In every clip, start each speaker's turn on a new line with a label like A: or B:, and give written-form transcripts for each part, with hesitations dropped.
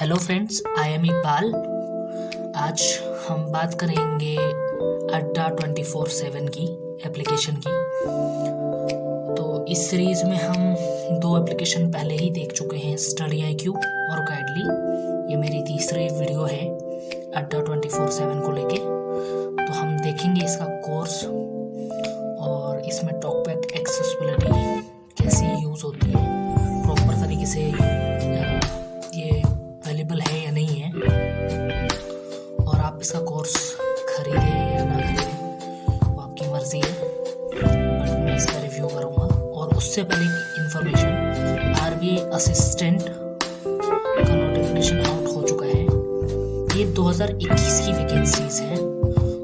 A: Hello friends, I am Iqbal. आज हम बात करेंगे अड्डा 24/7 की एप्लीकेशन की। तो इस सीरीज़ में हम दो एप्लीकेशन पहले ही देख चुके हैं, स्टडी IQ और गाइडली। ये मेरी तीसरी वीडियो है अड्डा 24/7 को लेके। तो हम देखेंगे इसका कोर्स और इसमें टॉकबैक एक्सेसिबिलिटी कैसी यूज़ होती है, प्रॉपर तरीके से ये अवेलेबल है या नहीं है, और आप इसका कोर्स खरीदें या ना खरीदें वो आपकी मर्ज़ी है। बट मैं इसका रिव्यू करूँगा। और उससे पहले इन्फॉर्मेशन, RBI असिस्टेंट का नोटिफिकेशन आउट हो चुका है। ये 2021 की वैकेंसीज़ हैं।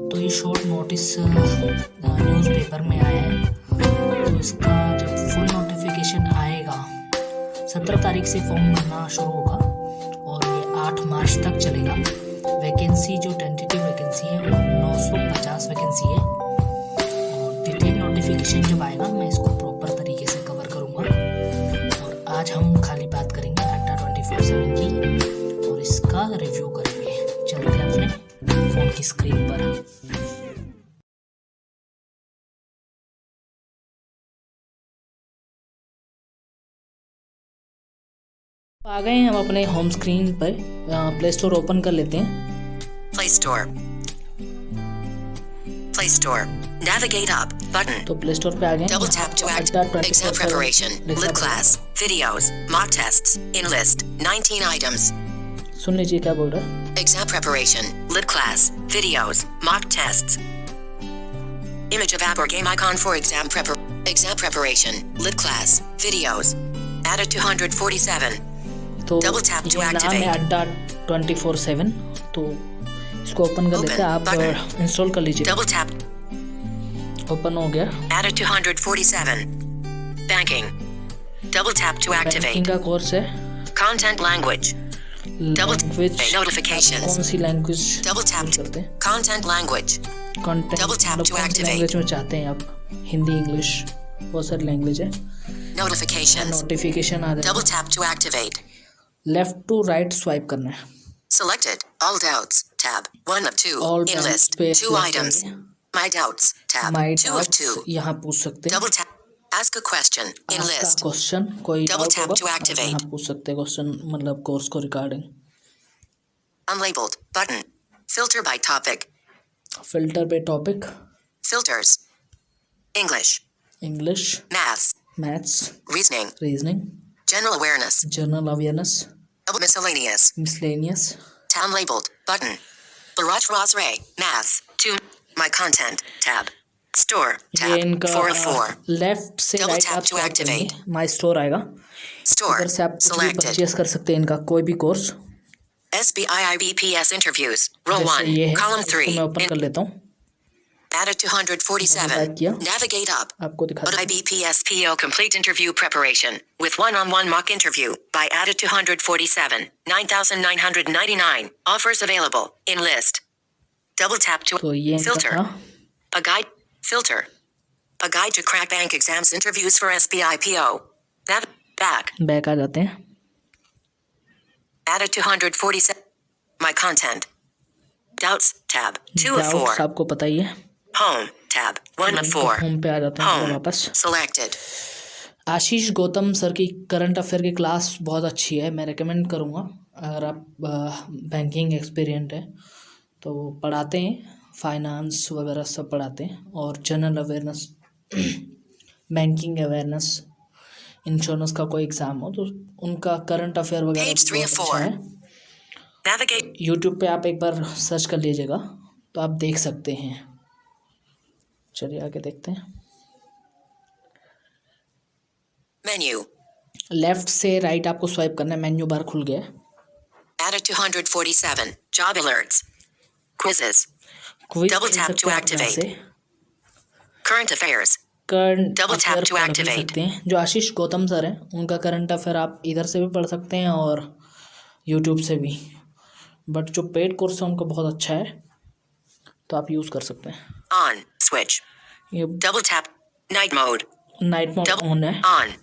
A: तो ये शॉर्ट नोटिस न्यूज़पेपर में आया है। तो इसका जब फुल नोटिफिकेशन आएगा 17 तारीख से फॉर्म भरना शुरू होगा और ये 8 मार्च तक चलेगा। वैकेंसी जो टेंटेटिव वैकेंसी है वो 950 वैकेंसी है। और डिटेल नोटिफिकेशन जब आएगा मैं इसको प्रॉपर तरीके से कवर करूँगा। और आज हम खाली बात करेंगे अड्डा 24/7 की और इसका रिव्यू करेंगे। चलते हैं अपने फ़ोन की स्क्रीन पर। आ गए हैं हम अपने होम स्क्रीन पर। प्ले स्टोर ओपन कर लेते हैं।
B: Play Store. Play Store. Navigate up button.
A: तो प्ले स्टोर पे आ गए।
B: Double tap to activate. Exam preparation. Lit class. Videos. Mock tests. In list. 19 items.
A: सुन लीजिए क्या बोल रहा है।
B: Exam preparation. Lit class. Videos. Mock tests. Image of app or game icon for exam preparation. Lit class. Videos. Added 247.
A: तो
B: Double tap to
A: ये नाम है
B: activate.
A: अड्डा 24/7। तो इसको ओपन कर लेते हैं। आप
B: button.
A: इंस्टॉल कर लीजिए।
B: Double tap.
A: ओपन हो गया।
B: Added 247. Banking. Double tap to activate.
A: Banking का कोर्स है।
B: Content language.
A: Language
B: Notifications.
A: कौन सी language
B: Double tap
A: use
B: to
A: करते हैं।
B: content language.
A: Content
B: Double tap to
A: कौन सी
B: activate.
A: लैंग्वेज में चाहते हैं आप, हिंदी, इंग्लिश, बहुत सारी लैंग्वेज है।
B: Notifications.
A: नोटिफिकेशन आ रहा
B: Double tap to activate.
A: है। लेफ्ट टू राइट स्वाइप करना है।
B: Selected. All doubts. Tab. 1 of 2.
A: All
B: In
A: doubts
B: list.
A: पे
B: 2
A: select
B: items.
A: करिए।
B: My doubts. Tab.
A: My
B: 2 of 2.
A: Doubts यहाँ पूछ सकते हैं।
B: Double tap. Ask a question. In
A: आपका
B: list.
A: क्वेश्चन कोई
B: Double
A: डाउट
B: tap
A: होगा
B: to
A: आप
B: activate.
A: यहाँ पूछ सकते हैं क्वेश्चन, मतलब कोर्स को regarding.
B: Unlabeled. Button. Filter by topic.
A: Filter पे topic,
B: Filters. English.
A: English,
B: Math.
A: Maths,
B: Reasoning.
A: Reasoning,
B: General awareness.
A: General awareness,
B: Miscellaneous.
A: Miscellaneous.
B: Town labeled. Button. Barrage Rosray. Math. 2. My content. Tab. Store.
A: ये
B: Tab.
A: इनका
B: 4 of 4.
A: Left से
B: Double
A: right
B: tap
A: आप
B: to
A: swipe
B: activate.
A: करेंगे, माई store आएगा।
B: Store.
A: इधर से आप कुछ भी
B: Selected.
A: परचेस कर सकते हैं, इनका कोई भी course.
B: SBI IBPS interviews. Row
A: जैसे
B: 1.
A: ये है,
B: Column
A: इसको
B: 3.
A: मैं ओपन कर लेता हूँ।
B: Added
A: type
B: 247.
A: किया,
B: Navigate up.
A: आपको दिखा
B: But
A: दूँ।
B: IBPS PO complete interview preparation with one-on-one mock interview by Added 247. 9,999. Offers available. In list. Double tap to
A: तो ये इनका
B: filter.
A: था।
B: A guide. Filter. A guide to crack bank exams interviews for SBI PO. Back.
A: Back आ जाते हैं।
B: Added 247. My content. Doubts. Tab. 2 of 4.
A: Doubts आपको पता ही है।
B: Home. Tab. 1 of 4.
A: होम पे आ जाते हैं
B: Home.
A: वापस।
B: Selected.
A: आशीष गौतम सर की करंट अफेयर की क्लास बहुत अच्छी है, मैं रेकमेंड करूँगा। अगर आप बैंकिंग एक्सपीरियंट है तो पढ़ाते हैं, फाइनेंस वगैरह सब पढ़ाते हैं, और general awareness, banking awareness, insurance का कोई एग्ज़ाम हो तो उनका करंट अफेयर वगैरह
B: Page 3 of
A: बहुत अच्छा
B: 4.
A: है।
B: Navigate.
A: यूट्यूब पे आप एक बार सर्च कर लीजिएगा तो आप देख सकते हैं। चलिए आगे देखते हैं।
B: Menu.
A: लेफ्ट से राइट आपको स्वाइप करना है, मेन्यू बार खुल गया है।
B: Added 247. Job alerts. Quizzes.
A: Quiz
B: Double
A: खेल
B: tap
A: सकते
B: to
A: हैं आप यहाँ
B: activate.
A: से।
B: Current affairs.
A: Current
B: Double tap
A: affair
B: to
A: पढ़ भी
B: activate.
A: सकते हैं। जो आशीष गौतम सर हैं उनका करंट अफेयर आप इधर से भी पढ़ सकते हैं और यूट्यूब से भी, बट जो पेड कोर्स है उनका बहुत अच्छा है तो आप यूज़ कर सकते हैं।
B: On. Switch.
A: ये
B: Double tap. Night mode.
A: Night mode
B: Double
A: on है।
B: on.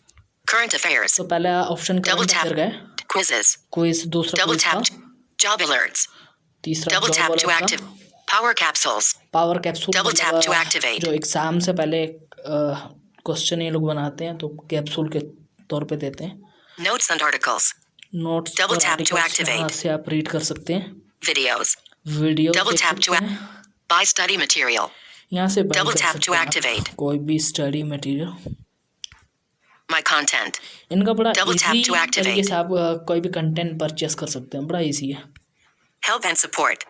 B: Current affairs.
A: तो पहला option
B: Double
A: current
B: tap.
A: Affair का है।
B: Quizzes.
A: क्विज दूसरा
B: Double
A: क्विज था,
B: tap. Job alerts.
A: तीसरा
B: Double
A: job
B: tap to
A: alert
B: active.
A: था,
B: Power capsules.
A: Power capsule
B: Double tap to activate.
A: जो एग्ज़ाम से पहले क्वेश्चन ये लोग बनाते हैं तो कैप्सूल के तौर पे देते हैं।
B: Notes and articles.
A: Notes
B: Double
A: और
B: tap to
A: आर्टिकल्स यहाँ
B: activate.
A: से आप रीड कर सकते हैं,
B: Videos.
A: वीडियो
B: Double
A: देख
B: tap to
A: सकते हैं,
B: buy study material.
A: यहाँ से बाय
B: Double
A: कर
B: tap
A: सकते
B: to
A: हैं आप
B: activate.
A: कोई भी स्टडी मटेरियल।
B: My content.
A: इनका बड़ा
B: Double tap
A: easy
B: to activate.
A: तरीके से आप कोई भी कंटेंट परचेस कर सकते हैं, बड़ा इजी है।
B: Help and support.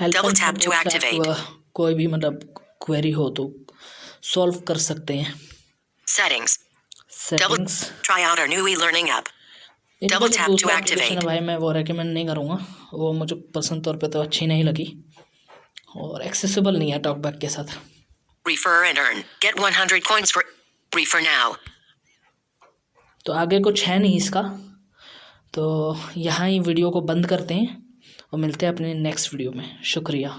A: Help
B: Double
A: and
B: tap to
A: support से
B: activate.
A: आप कोई भी मतलब क्वेरी हो तो सॉल्व कर सकते हैं।
B: Settings.
A: Settings,
B: Try out our new e-learning app.
A: इनका
B: Double
A: जो
B: tap to
A: दूसरा एप्लीकेशन है
B: activate.
A: भाई मैं वो रेकमेंड नहीं करूँगा, वो मुझे पर्सनल तौर पे तो अच्छी नहीं लगी और एक्सेसिबल नहीं है टॉकबैक के साथ।
B: Refer and earn. Get 100 coins for refer now.
A: तो आगे कुछ है नहीं इसका, तो यहाँ ही वीडियो को बंद करते हैं और मिलते हैं अपने नेक्स्ट वीडियो में। शुक्रिया।